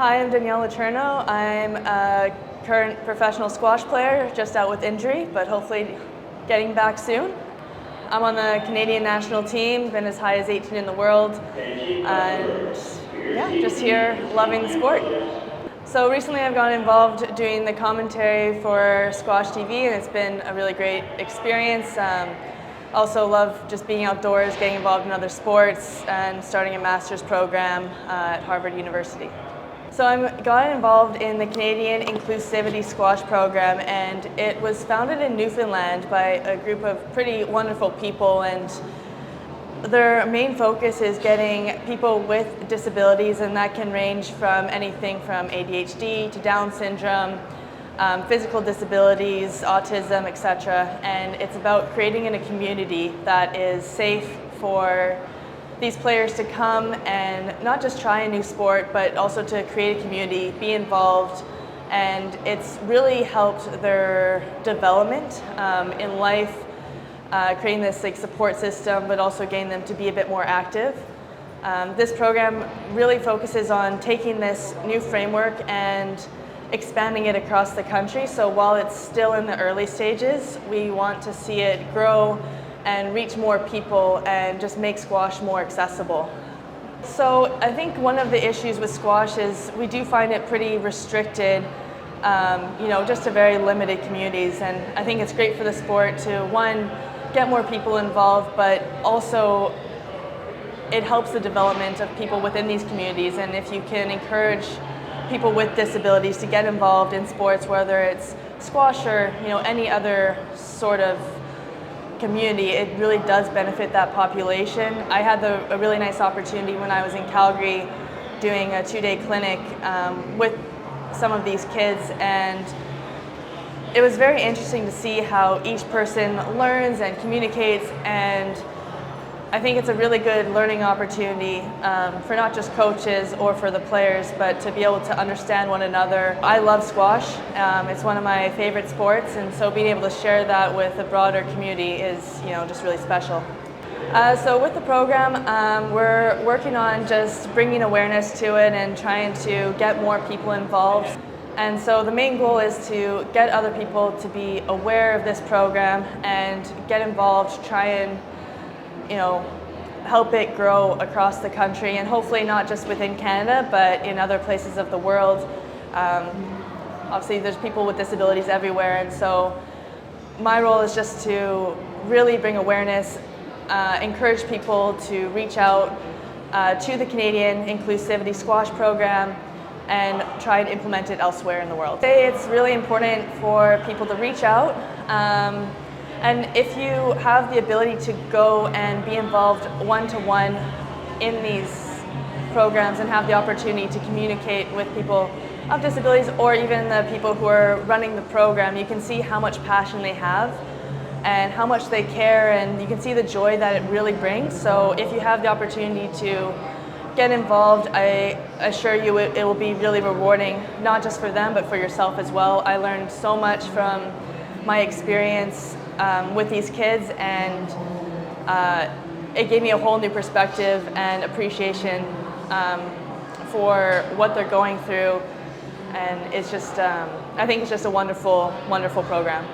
Hi, I'm Danielle Letourneau. I'm a current professional squash player, just out with injury, but hopefully getting back soon. I'm on the Canadian national team, been as high as 18 in the world, and yeah, just here loving the sport. So recently I've gotten involved doing the commentary for Squash TV, and it's been a really great experience. Also love just being outdoors, getting involved in other sports, and starting a master's program at Harvard University. So I got involved in the Canadian Inclusivity squash program, and it was founded in Newfoundland by a group of pretty wonderful people, and their main focus is getting people with disabilities, and that can range from anything from ADHD to Down syndrome, physical disabilities, autism, etc. And it's about creating in a community that is safe for these players to come and not just try a new sport, but also to create a community, be involved, and it's really helped their development in life, creating this support system, but also getting them to be a bit more active. This program really focuses on taking this new framework and expanding it across the country. So while it's still in the early stages, we want to see it grow and reach more people and just make squash more accessible. So I think one of the issues with squash is we do find it pretty restricted, just to very limited communities. And I think it's great for the sport to, one, get more people involved, but also it helps the development of people within these communities. And if you can encourage people with disabilities to get involved in sports, whether it's squash or any other sort of community, it really does benefit that population. I had a really nice opportunity when I was in Calgary doing a 2-day clinic with some of these kids, and it was very interesting to see how each person learns and communicates, and I think it's a really good learning opportunity for not just coaches or for the players, but to be able to understand one another. I love squash. It's one of my favorite sports, and so being able to share that with a broader community is just really special. So with the program, we're working on just bringing awareness to it and trying to get more people involved. And so the main goal is to get other people to be aware of this program and get involved, try and help it grow across the country, and hopefully not just within Canada, but in other places of the world. Obviously there's people with disabilities everywhere, and so my role is just to really bring awareness, encourage people to reach out to the Canadian Inclusivity Squash program and try and implement it elsewhere in the world. It's really important for people to reach out. And if you have the ability to go and be involved one-to-one in these programs and have the opportunity to communicate with people of disabilities or even the people who are running the program, you can see how much passion they have and how much they care, and you can see the joy that it really brings. So if you have the opportunity to get involved, I assure you it will be really rewarding, not just for them, but for yourself as well. I learned so much from my experience with these kids, and it gave me a whole new perspective and appreciation for what they're going through, and it's just I think it's just a wonderful, wonderful program.